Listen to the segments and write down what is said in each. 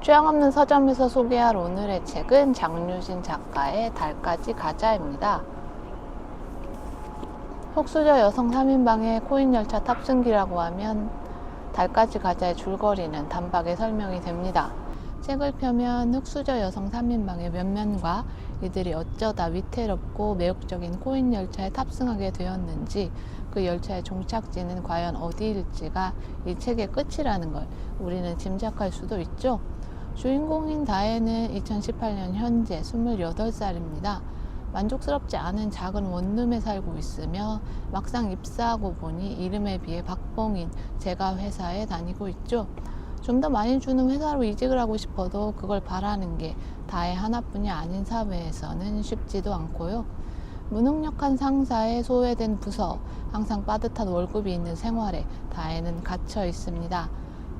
취향 없는 서점에서 소개할 오늘의 책은 장류진 작가의 달까지 가자입니다. 흑수저 여성 3인방의 코인열차 탑승기라고 하면 달까지 가자의 줄거리는 단박에 설명이 됩니다. 책을 펴면 흑수저 여성 3인방의 면면과 이들이 어쩌다 위태롭고 매혹적인 코인열차에 탑승하게 되었는지, 그 열차의 종착지는 과연 어디일지가 이 책의 끝이라는 걸 우리는 짐작할 수도 있죠. 주인공인 다혜는 2018년 현재 28살입니다. 만족스럽지 않은 작은 원룸에 살고 있으며 막상 입사하고 보니 이름에 비해 박봉인 제가 회사에 다니고 있죠. 좀 더 많이 주는 회사로 이직을 하고 싶어도 그걸 바라는 게 다혜 하나뿐이 아닌 사회에서는 쉽지도 않고요. 무능력한 상사에 소외된 부서, 항상 빠듯한 월급이 있는 생활에 다혜는 갇혀 있습니다.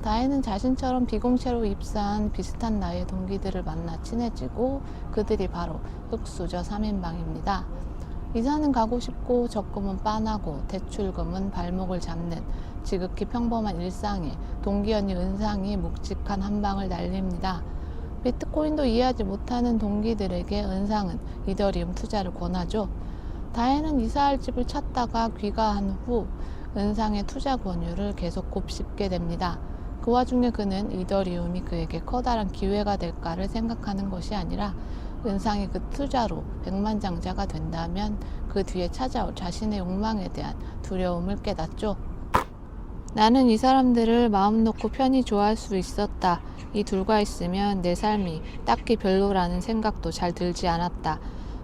다혜는 자신처럼 비공채로 입사한 비슷한 나이의 동기들을 만나 친해지고 그들이 바로 흑수저 3인방입니다. 이사는 가고 싶고 적금은 빠나고 대출금은 발목을 잡는 지극히 평범한 일상에 동기 언니 은상이 묵직한 한 방을 날립니다. 비트코인도 이해하지 못하는 동기들에게 은상은 이더리움 투자를 권하죠. 다혜는 이사할 집을 찾다가 귀가한 후 은상의 투자 권유를 계속 곱씹게 됩니다. 그 와중에 그는 이더리움이 그에게 커다란 기회가 될까를 생각하는 것이 아니라 은상이 그 투자로 백만장자가 된다면 그 뒤에 찾아올 자신의 욕망에 대한 두려움을 깨닫죠. 나는 이 사람들을 마음 놓고 편히 좋아할 수 있었다. 이 둘과 있으면 내 삶이 딱히 별로라는 생각도 잘 들지 않았다.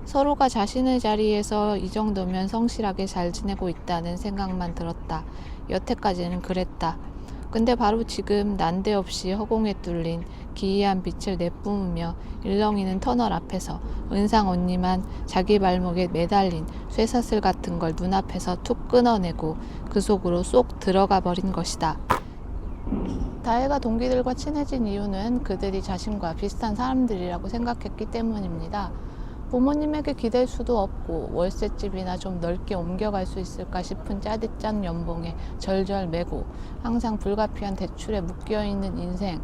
서로가 자신의 자리에서 이 정도면 성실하게 잘 지내고 있다는 생각만 들었다. 여태까지는 그랬다. 근데 바로 지금 난데없이 허공에 뚫린 기이한 빛을 내뿜으며 일렁이는 터널 앞에서 은상 언니만 자기 발목에 매달린 쇠사슬 같은 걸 눈앞에서 툭 끊어내고 그 속으로 쏙 들어가 버린 것이다. 다혜가 동기들과 친해진 이유는 그들이 자신과 비슷한 사람들이라고 생각했기 때문입니다. 부모님에게 기댈 수도 없고 월세집이나 좀 넓게 옮겨갈 수 있을까 싶은 짜릿짠 연봉에 절절매고 항상 불가피한 대출에 묶여있는 인생,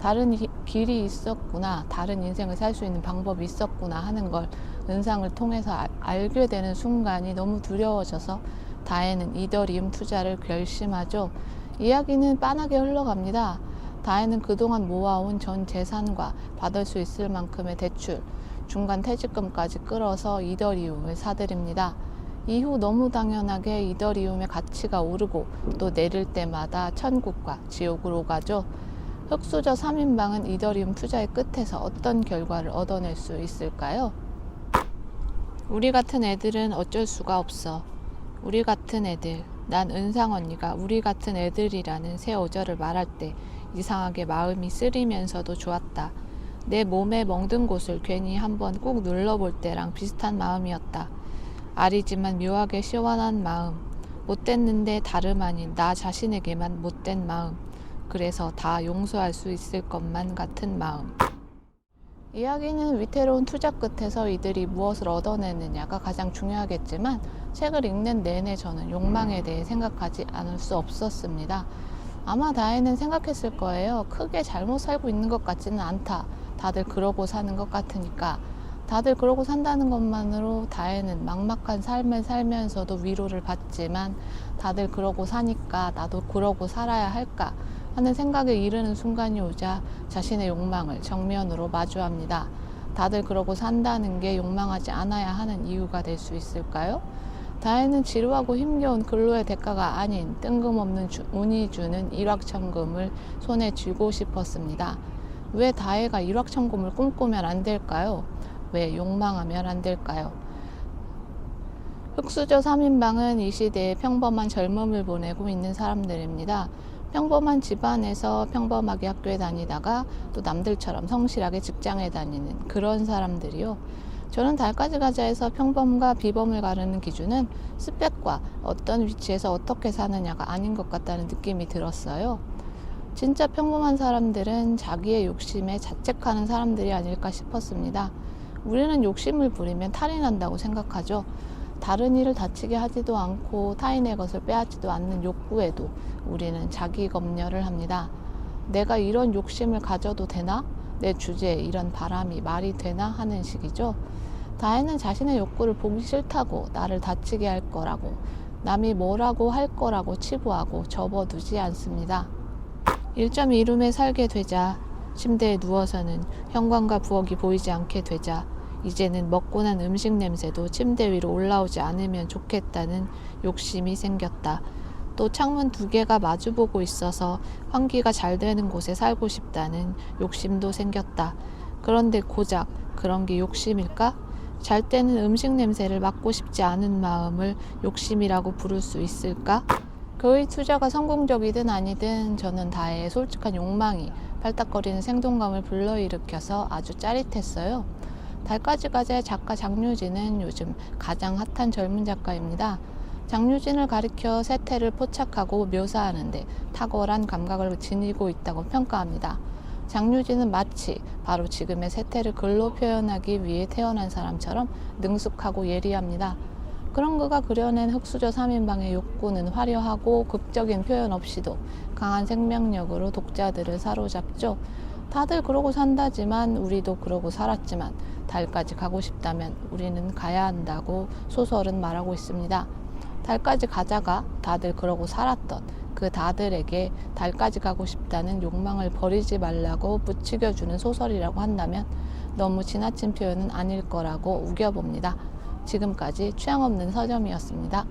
다른 길이 있었구나, 다른 인생을 살 수 있는 방법이 있었구나 하는 걸 은상을 통해서 알게 되는 순간이 너무 두려워져서 다혜는 이더리움 투자를 결심하죠. 이야기는 빤하게 흘러갑니다. 다혜는 그동안 모아온 전 재산과 받을 수 있을 만큼의 대출, 중간 퇴직금까지 끌어서 이더리움을 사들입니다. 이후 너무 당연하게 이더리움의 가치가 오르고 또 내릴 때마다 천국과 지옥으로 가죠. 흑수저 3인방은 이더리움 투자의 끝에서 어떤 결과를 얻어낼 수 있을까요? 우리 같은 애들은 어쩔 수가 없어. 우리 같은 애들. 난 은상 언니가 우리 같은 애들이라는 새 어절을 말할 때 이상하게 마음이 쓰리면서도 좋았다. 내 몸의 멍든 곳을 괜히 한번 꾹 눌러볼 때랑 비슷한 마음이었다. 아리지만 묘하게 시원한 마음. 못됐는데 다름 아닌 나 자신에게만 못된 마음. 그래서 다 용서할 수 있을 것만 같은 마음. 이야기는 위태로운 투자 끝에서 이들이 무엇을 얻어내느냐가 가장 중요하겠지만 책을 읽는 내내 저는 욕망에 대해 생각하지 않을 수 없었습니다. 아마 다혜는 생각했을 거예요. 크게 잘못 살고 있는 것 같지는 않다. 다들 그러고 사는 것 같으니까. 다들 그러고 산다는 것만으로 다혜는 막막한 삶을 살면서도 위로를 받지만 다들 그러고 사니까 나도 그러고 살아야 할까 하는 생각에 이르는 순간이 오자 자신의 욕망을 정면으로 마주합니다. 다들 그러고 산다는 게 욕망하지 않아야 하는 이유가 될 수 있을까요? 다혜는 지루하고 힘겨운 근로의 대가가 아닌 뜬금없는 운이 주는 일확천금을 손에 쥐고 싶었습니다. 왜 다혜가 일확천금을 꿈꾸면 안 될까요? 왜 욕망하면 안 될까요? 흑수저 3인방은 이 시대에 평범한 젊음을 보내고 있는 사람들입니다. 평범한 집안에서 평범하게 학교에 다니다가 또 남들처럼 성실하게 직장에 다니는 그런 사람들이요. 저는 달까지 가자에서 평범과 비범을 가르는 기준은 스펙과 어떤 위치에서 어떻게 사느냐가 아닌 것 같다는 느낌이 들었어요. 진짜 평범한 사람들은 자기의 욕심에 자책하는 사람들이 아닐까 싶었습니다. 우리는 욕심을 부리면 탈이 난다고 생각하죠. 다른 이를 다치게 하지도 않고 타인의 것을 빼앗지도 않는 욕구에도 우리는 자기 검열을 합니다. 내가 이런 욕심을 가져도 되나? 내 주제에 이런 바람이 말이 되나 하는 식이죠. 다혜는 자신의 욕구를 보기 싫다고, 나를 다치게 할 거라고, 남이 뭐라고 할 거라고 치부하고 접어두지 않습니다. 1.2룸에 살게 되자, 침대에 누워서는 현관과 부엌이 보이지 않게 되자, 이제는 먹고 난 음식 냄새도 침대 위로 올라오지 않으면 좋겠다는 욕심이 생겼다. 또 창문 2개가 마주보고 있어서 환기가 잘 되는 곳에 살고 싶다는 욕심도 생겼다. 그런데 고작 그런 게 욕심일까? 잘 때는 음식 냄새를 맡고 싶지 않은 마음을 욕심이라고 부를 수 있을까? 그의 투자가 성공적이든 아니든 저는 다혜의 솔직한 욕망이 팔딱거리는 생동감을 불러일으켜서 아주 짜릿했어요. 달까지 가자의 작가 장유진은 요즘 가장 핫한 젊은 작가입니다. 장유진을 가리켜 세태를 포착하고 묘사하는데 탁월한 감각을 지니고 있다고 평가합니다. 장유진은 마치 바로 지금의 세태를 글로 표현하기 위해 태어난 사람처럼 능숙하고 예리합니다. 그런 그가 그려낸 흙수저 3인방의 욕구는 화려하고 극적인 표현 없이도 강한 생명력으로 독자들을 사로잡죠. 다들 그러고 산다지만 우리도 그러고 살았지만 달까지 가고 싶다면 우리는 가야 한다고 소설은 말하고 있습니다. 달까지 가자가 다들 그러고 살았던 그 다들에게 달까지 가고 싶다는 욕망을 버리지 말라고 부추겨주는 소설이라고 한다면 너무 지나친 표현은 아닐 거라고 우겨봅니다. 지금까지 취향 없는 서점이었습니다.